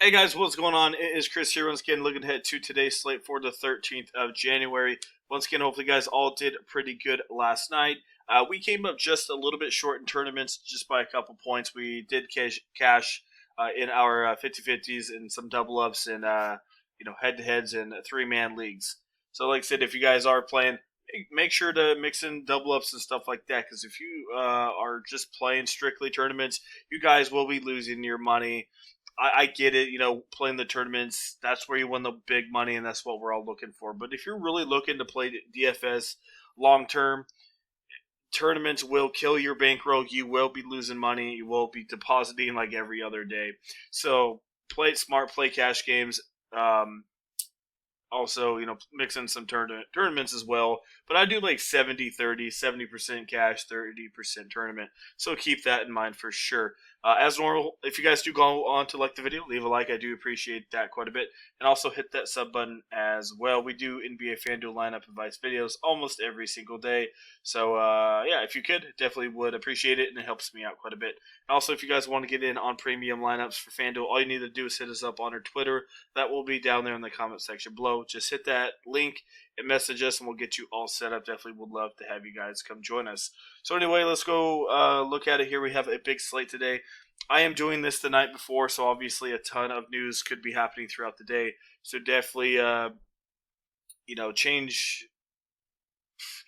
Hey guys, what's going on? It is Chris here once again, looking ahead to today's slate for the 13th of January. Once again, hopefully you guys all did pretty good last night. We came up just a little bit short in tournaments, just by a couple points. We did cash in our 50-50s and some double ups and head-to-heads and three-man leagues. So like I said, if you guys are playing, make sure to mix in double ups and stuff like that, because if you are just playing strictly tournaments, you guys will be losing your money. I get it, playing the tournaments, that's where you win the big money, and that's what we're all looking for. But if you're really looking to play DFS long term, tournaments will kill your bankroll. You will be losing money. You will be depositing like every other day. So play it smart, play cash games. Also, mix in some tournaments as well. But I do like 70-30, 70% cash, 30% tournament. So keep that in mind for sure. As normal, if you guys do go on to like the video, leave a like. I do appreciate that quite a bit. And also hit that sub button as well. We do NBA Fanduel lineup advice videos almost every single day. So, yeah, if you could, definitely would appreciate it, and it helps me out quite a bit. And also, if you guys want to get in on premium lineups for Fanduel, all you need to do is hit us up on our Twitter. That will be down there in the comment section below. Just hit that link and message us, and we'll get you all set up. Definitely would love to have you guys come join us. So anyway, let's go look at it here. We have a big slate today. I am doing this the night before, so obviously a ton of news could be happening throughout the day. So definitely, change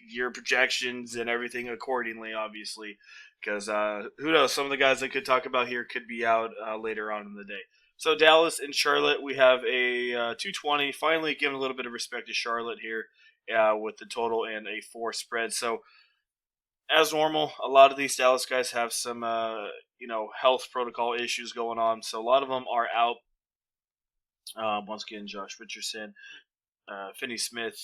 your projections and everything accordingly, obviously, because who knows? Some of the guys I could talk about here could be out later on in the day. So Dallas and Charlotte, we have a 220. Finally, giving a little bit of respect to Charlotte here with the total and a 4 spread. So as normal, a lot of these Dallas guys have some health protocol issues going on. So a lot of them are out. Once again, Josh Richardson, Finney Smith,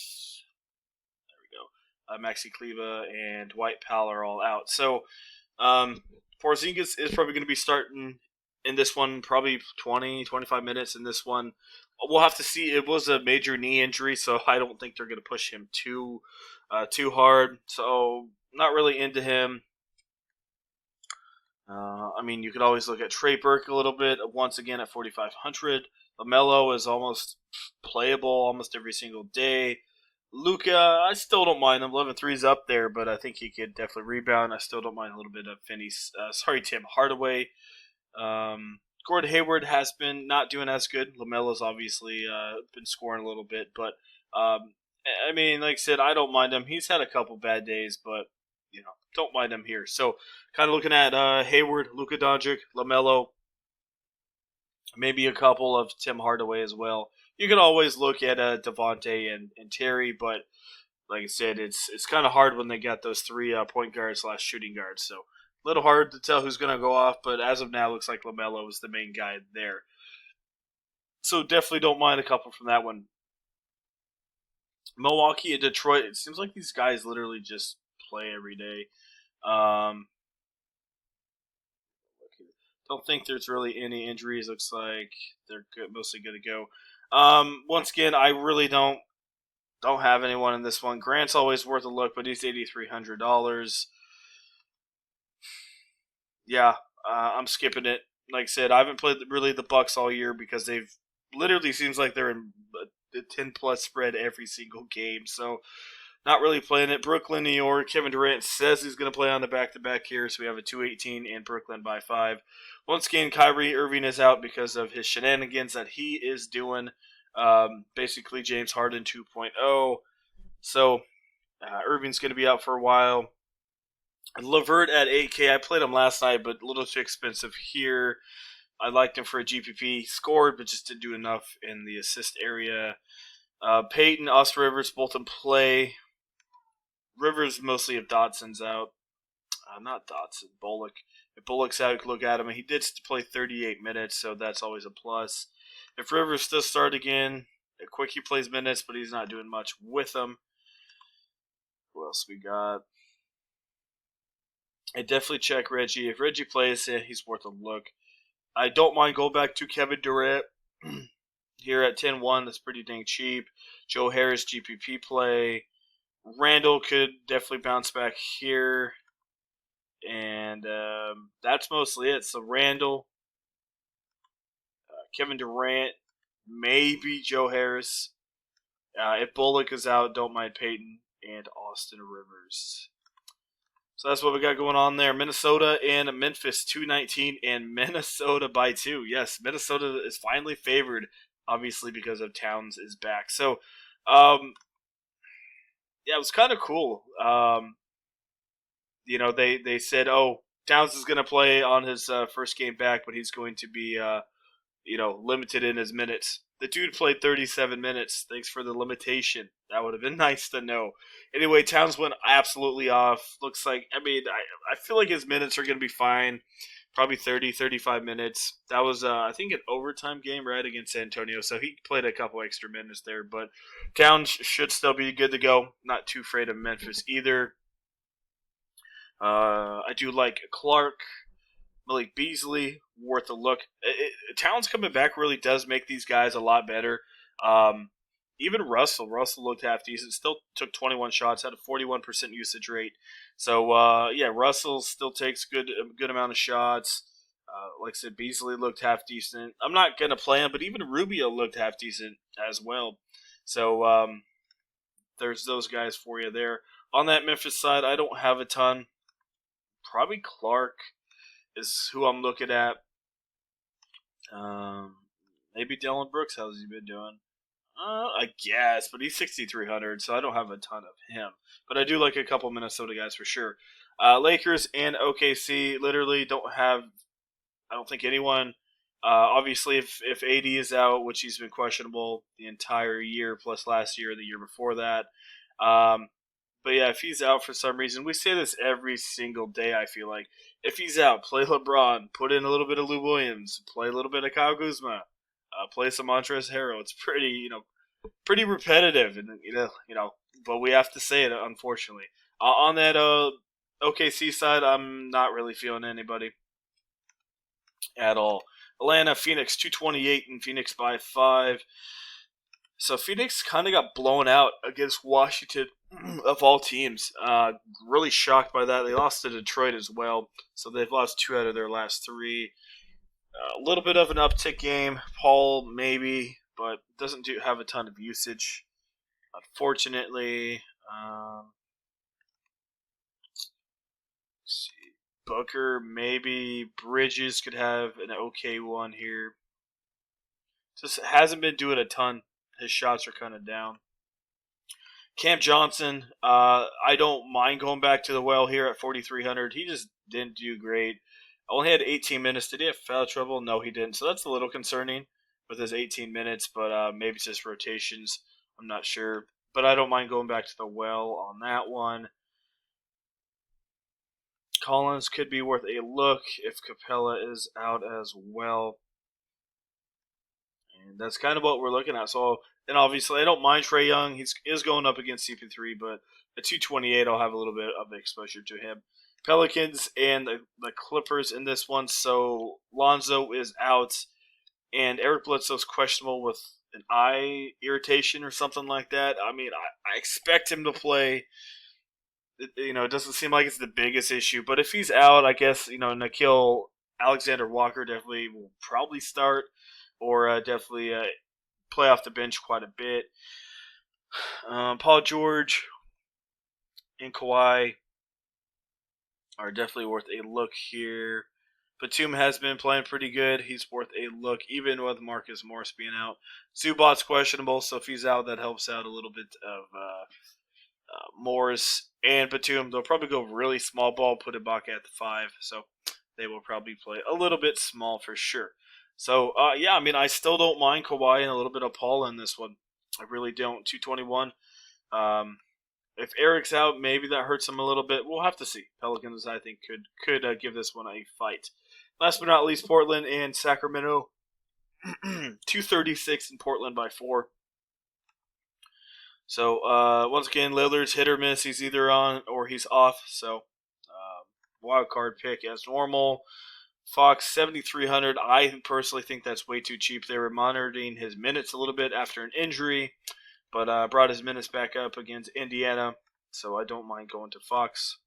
Maxi Kleba, and Dwight Powell are all out. So Porzingis is probably going to be starting in this one, probably 20, 25 minutes in this one. We'll have to see. It was a major knee injury, so I don't think they're going to push him too hard. So not really into him. You could always look at Trey Burke a little bit. Once again, at 4,500. LaMelo is almost playable almost every single day. Luka, I still don't mind him. 11-3's up there, but I think he could definitely rebound. I still don't mind a little bit of Tim Hardaway. Gordon Hayward has been not doing as good. LaMelo's obviously been scoring a little bit, but like I said, I don't mind him. He's had a couple bad days, but don't mind him here. So, kind of looking at Hayward, Luka Doncic, LaMelo, maybe a couple of Tim Hardaway as well. You can always look at Devontae and Terry, but like I said, it's kind of hard when they got those 3 point guards / shooting guards. So a little hard to tell who's going to go off, but as of now, it looks like LaMelo is the main guy there. So definitely don't mind a couple from that one. Milwaukee and Detroit, it seems like these guys literally just play every day. Don't think there's really any injuries. Looks like they're mostly good to go. Once again, I really don't have anyone in this one. Grant's always worth a look, but he's $8,300. Yeah, I'm skipping it. Like I said, I haven't played really the Bucks all year because they've literally seems like they're in a 10-plus spread every single game. So not really playing it. Brooklyn, New York. Kevin Durant says he's going to play on the back-to-back here, so we have a 218 and Brooklyn by 5. Once again, Kyrie Irving is out because of his shenanigans that he is doing. Basically, James Harden 2.0. So, Irving's going to be out for a while. LeVert at 8K. I played him last night, but a little too expensive here. I liked him for a GPP. He scored, but just didn't do enough in the assist area. Peyton, Austin Rivers, both in play. Rivers mostly if Dotson's out. Not Dotson, Bullock. If Bullock's out, you can look at him. He did play 38 minutes, so that's always a plus. If Rivers does start again, quick he plays minutes, but he's not doing much with them. Who else we got? I definitely check Reggie. If Reggie plays, he's worth a look. I don't mind going back to Kevin Durant here at 10-1. That's pretty dang cheap. Joe Harris, GPP play. Randall could definitely bounce back here. And that's mostly it. So Randall, Kevin Durant, maybe Joe Harris. If Bullock is out, don't mind Peyton and Austin Rivers. So that's what we got going on there. Minnesota and Memphis 219 and Minnesota by 2. Yes, Minnesota is finally favored, obviously because of Towns is back. So, yeah, it was kind of cool. They said, oh, Towns is going to play on his first game back, but he's going to be, limited in his minutes. The dude played 37 minutes. Thanks for the limitation. That would have been nice to know. Anyway, Towns went absolutely off. Looks like, I feel like his minutes are going to be fine. Probably 30, 35 minutes. That was, I think, an overtime game, right, against San Antonio. So he played a couple extra minutes there. But Towns should still be good to go. Not too afraid of Memphis either. I do like Clark. Malik Beasley, worth a look. Towns coming back really does make these guys a lot better. Even Russell looked half decent. Still took 21 shots, had a 41% usage rate. So Russell still takes a good amount of shots. Like I said, Beasley looked half decent. I'm not gonna play him, but even Rubio looked half decent as well. So there's those guys for you there. On that Memphis side, I don't have a ton. Probably Clark is who I'm looking at. Maybe Dylan Brooks. How's he been doing? I guess, but he's 6,300, so I don't have a ton of him. But I do like a couple Minnesota guys for sure. Lakers and OKC literally don't have, I don't think, anyone. Obviously, if AD is out, which he's been questionable the entire year, plus last year and the year before that. But yeah, if he's out for some reason, we say this every single day, I feel like. If he's out, play LeBron, put in a little bit of Lou Williams, play a little bit of Kyle Kuzma, play some Montrezl Harrell. It's pretty repetitive, and but we have to say it, unfortunately. On that OKC side, I'm not really feeling anybody at all. Atlanta, Phoenix, 228, and Phoenix by 5. So Phoenix kind of got blown out against Washington, of all teams. Really shocked by that. They lost to Detroit as well, so they've lost 2 out of their last 3. A little bit of an uptick game. Paul, maybe, but doesn't have a ton of usage, unfortunately. Let's see. Booker, maybe. Bridges could have an okay one here. Just hasn't been doing a ton. His shots are kind of down. Cam Johnson, I don't mind going back to the well here at 4,300. He just didn't do great. Only had 18 minutes. Did he have foul trouble? No, he didn't. So that's a little concerning with his 18 minutes, but maybe it's just rotations. I'm not sure. But I don't mind going back to the well on that one. Collins could be worth a look if Capella is out as well. And that's kind of what we're looking at. So, and obviously, I don't mind Trae Young. He is going up against CP3, but at 228, I'll have a little bit of exposure to him. Pelicans and the Clippers in this one. So, Lonzo is out, and Eric Bledsoe's questionable with an eye irritation or something like that. I mean, I expect him to play. It doesn't seem like it's the biggest issue, but if he's out, I guess, Nickeil Alexander-Walker definitely will probably start, or definitely play off the bench quite a bit. Paul George and Kawhi are definitely worth a look here. Batum has been playing pretty good. He's worth a look, even with Marcus Morris being out. Zubac's questionable, so if he's out, that helps out a little bit of Morris and Batum. They'll probably go really small ball, put Ibaka at the 5, so they will probably play a little bit small for sure. So, I still don't mind Kawhi and a little bit of Paul in this one. I really don't. 221. If Eric's out, maybe that hurts him a little bit. We'll have to see. Pelicans, I think, could give this one a fight. Last but not least, Portland and Sacramento. 236 in Portland by 4. So, once again, Lillard's hit or miss. He's either on or he's off. So, wild card pick as normal. Fox, 7,300. I personally think that's way too cheap. They were monitoring his minutes a little bit after an injury, but brought his minutes back up against Indiana. So I don't mind going to Fox.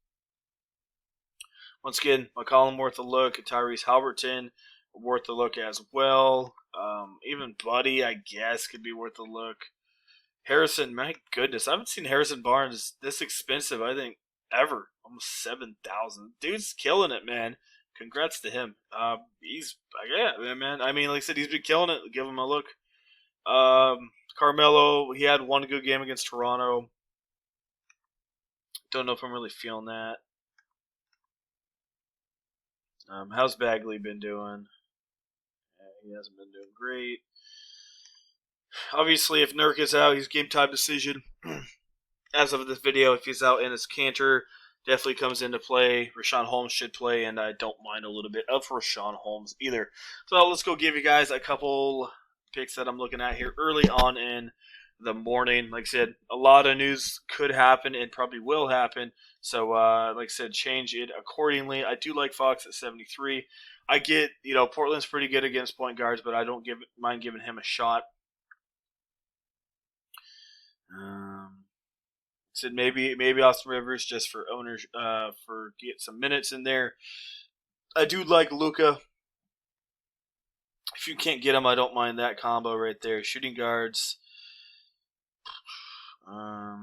Once again, McCollum worth a look. Tyrese Halliburton worth a look as well. Even Buddy, I guess, could be worth a look. Harrison, my goodness, I haven't seen Harrison Barnes this expensive, I think, ever. Almost 7,000. Dude's killing it, man. Congrats to him. Yeah, man. I mean, like I said, he's been killing it. Give him a look. Carmelo, he had one good game against Toronto. Don't know if I'm really feeling that. How's Bagley been doing? He hasn't been doing great. Obviously, if Nurk is out, he's game time decision. As of this video, if he's out and it's Cantor, definitely comes into play. Rashawn Holmes should play, and I don't mind a little bit of Rashawn Holmes either. So let's go give you guys a couple picks that I'm looking at here early on in the morning. Like I said, a lot of news could happen and probably will happen. So, like I said, change it accordingly. I do like Fox at 73. I get, Portland's pretty good against point guards, but I don't mind giving him a shot. Said maybe Austin Rivers just for owners for get some minutes in there. I do like Luka. If you can't get him, I don't mind that combo right there. Shooting guards. Let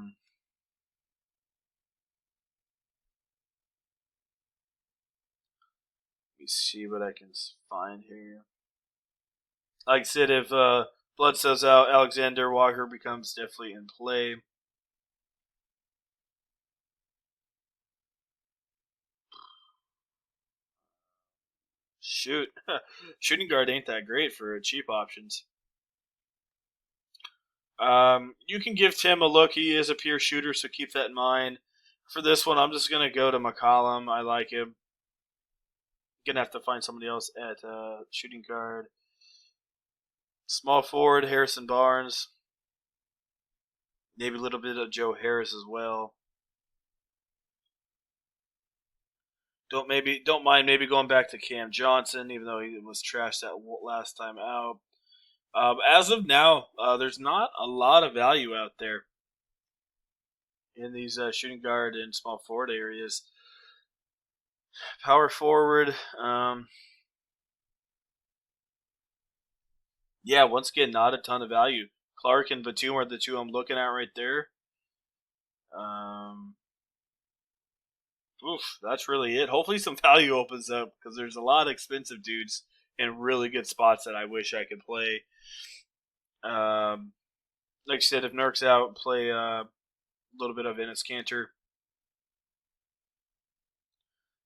me see what I can find here. Like I said, if Bledsoe's out, Alexander Walker becomes definitely in play. Shoot. Shooting guard ain't that great for cheap options. You can give Tim a look. He is a pure shooter, so keep that in mind. For this one, I'm just going to go to McCollum. I like him. Going to have to find somebody else at shooting guard. Small forward, Harrison Barnes. Maybe a little bit of Joe Harris as well. Don't mind maybe going back to Cam Johnson, even though he was trashed that last time out. As of now, there's not a lot of value out there in these shooting guard and small forward areas. Power forward, yeah, once again, not a ton of value. Clark and Batum are the two I'm looking at right there. That's really it. Hopefully some value opens up because there's a lot of expensive dudes in really good spots that I wish I could play. Like I said, if Nurk's out, play a little bit of Enes Kanter.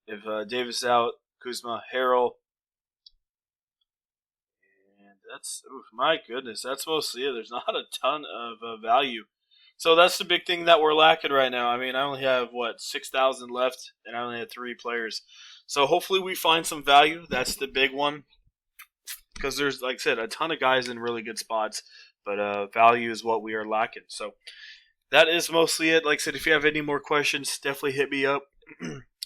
If Davis is out, Kuzma, Harrell. And that's, my goodness, that's mostly it. There's not a ton of value. So that's the big thing that we're lacking right now. I mean, I only have, 6,000 left, and I only had 3 players. So hopefully we find some value. That's the big one. Because there's, like I said, a ton of guys in really good spots. But value is what we are lacking. So that is mostly it. Like I said, if you have any more questions, definitely hit me up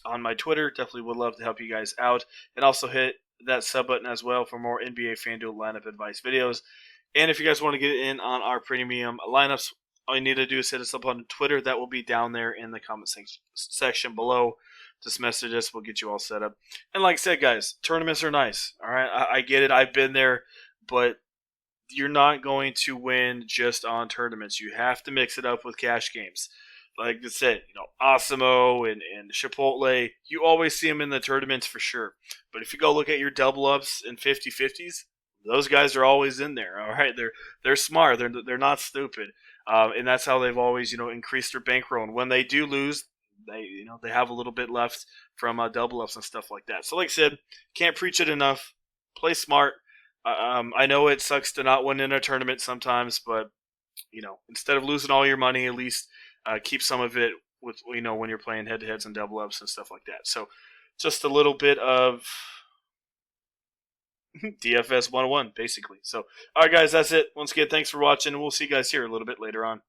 on my Twitter. Definitely would love to help you guys out. And also hit that sub button as well for more NBA FanDuel lineup advice videos. And if you guys want to get in on our premium lineups, all you need to do is hit us up on Twitter. That will be down there in the comment section below. Just message us. We'll get you all set up. And like I said, guys, tournaments are nice. All right, I get it. I've been there. But you're not going to win just on tournaments. You have to mix it up with cash games. Like I said, Asimo and Chipotle, you always see them in the tournaments for sure. But if you go look at your double ups and 50-50s, those guys are always in there. All right, they're smart. They're not stupid, and that's how they've always increased their bankroll. And when they do lose, they have a little bit left from double ups and stuff like that. So like I said, can't preach it enough. Play smart. I know it sucks to not win in a tournament sometimes, but instead of losing all your money, at least keep some of it with when you're playing head-to-heads and double ups and stuff like that. So just a little bit of DFS 101 basically. So all right, guys, that's it. Once again, thanks for watching, and we'll see you guys here a little bit later on.